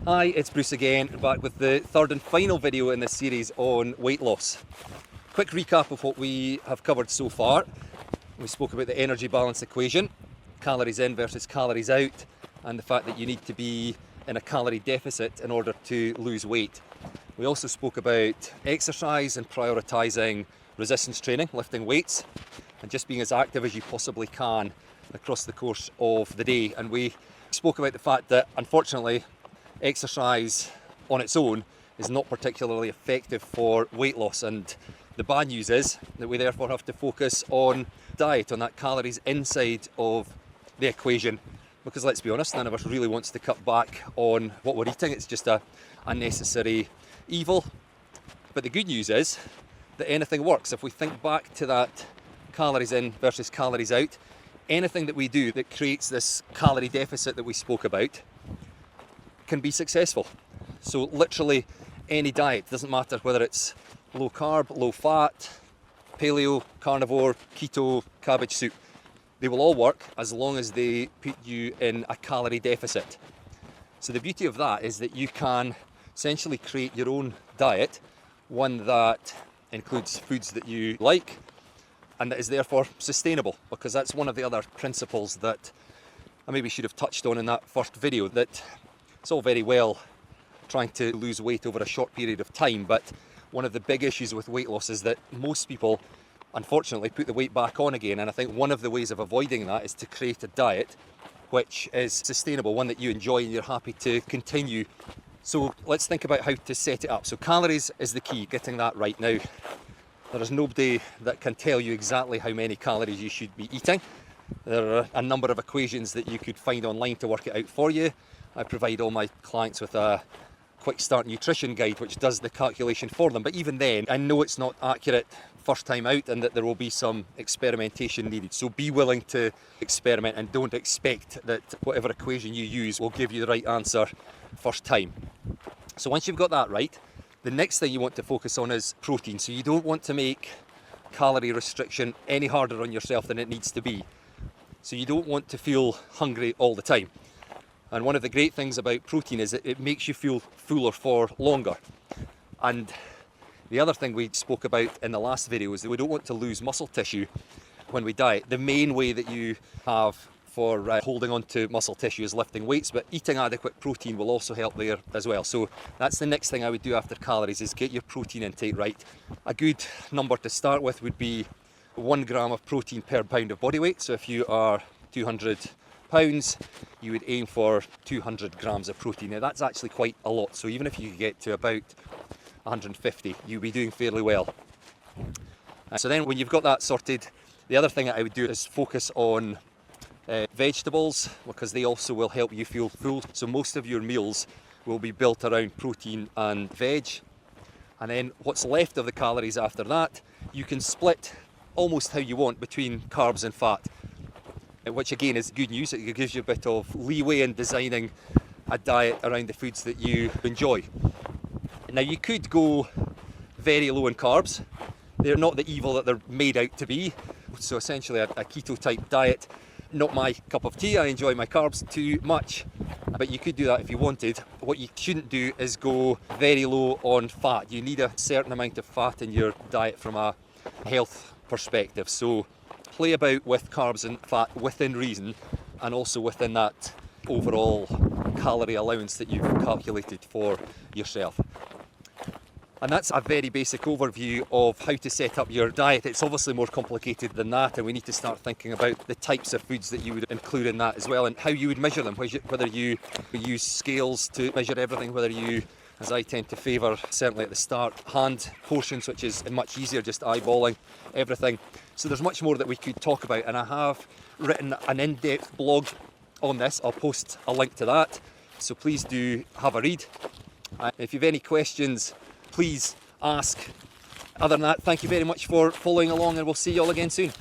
Hi, it's Bruce again, back with the third and final video in this series on weight loss. Quick recap of what we have covered so far. We spoke about the energy balance equation, calories in versus calories out, and the fact that you need to be in a calorie deficit in order to lose weight. We also spoke about exercise and prioritising resistance training, lifting weights, and just being as active as you possibly can across the course of the day. And we spoke about the fact that, unfortunately, exercise on its own is not particularly effective for weight loss, and the bad news is that we therefore have to focus on diet, on that calories inside of the equation, because let's be honest, none of us really wants to cut back on what we're eating. It's just a unnecessary evil. But the good news is that anything works. If we think back to that calories in versus calories out, anything that we do that creates this calorie deficit that we spoke about can be successful. So literally any diet, doesn't matter whether it's low carb, low fat, paleo, carnivore, keto, cabbage soup, they will all work as long as they put you in a calorie deficit. So the beauty of that is that you can essentially create your own diet, one that includes foods that you like and that is therefore sustainable, because that's one of the other principles that I maybe should have touched on in that first video, that it's all very well trying to lose weight over a short period of time, but one of the big issues with weight loss is that most people, unfortunately, put the weight back on again. And I think one of the ways of avoiding that is to create a diet which is sustainable, one that you enjoy and you're happy to continue. So let's think about how to set it up. So calories is the key, getting that right. Now, there is nobody that can tell you exactly how many calories you should be eating. There are a number of equations that you could find online to work it out for you. I provide all my clients with a quick start nutrition guide which does the calculation for them, but even then I know it's not accurate first time out and that there will be some experimentation needed. So be willing to experiment and don't expect that whatever equation you use will give you the right answer first time. So once you've got that right, the next thing you want to focus on is protein. So you don't want to make calorie restriction any harder on yourself than it needs to be. So you don't want to feel hungry all the time. And one of the great things about protein is that it makes you feel fuller for longer. And the other thing we spoke about in the last video is that we don't want to lose muscle tissue when we diet. The main way that you have for holding on to muscle tissue is lifting weights, but eating adequate protein will also help there as well. So that's the next thing I would do after calories, is get your protein intake right. A good number to start with would be 1 gram of protein per pound of body weight. So if you are 200 pounds, you would aim for 200 grams of protein. Now that's actually quite a lot, so even if you get to about 150, you'll be doing fairly well. So then when you've got that sorted, the other thing that I would do is focus on vegetables, because they also will help you feel full. So most of your meals will be built around protein and veg, and then what's left of the calories after that, you can split almost how you want between carbs and fat, which again is good news. It gives you a bit of leeway in designing a diet around the foods that you enjoy. Now you could go very low in carbs. They're not the evil that they're made out to be. So essentially a keto type diet, not my cup of tea. I enjoy my carbs too much, but you could do that if you wanted. What you shouldn't do is go very low on fat. You need a certain amount of fat in your diet from a health perspective. So play about with carbs and fat within reason, and also within that overall calorie allowance that you've calculated for yourself. And that's a very basic overview of how to set up your diet. It's obviously more complicated than that, and we need to start thinking about the types of foods that you would include in that as well, and how you would measure them, whether you use scales to measure everything, whether you, as I tend to favour certainly at the start, hand portions, which is much easier, just eyeballing everything. So there's much more that we could talk about, and I have written an in-depth blog on this. I'll post a link to that, so please do have a read. If you have any questions, please ask. Other than that, thank you very much for following along, and we'll see you all again soon.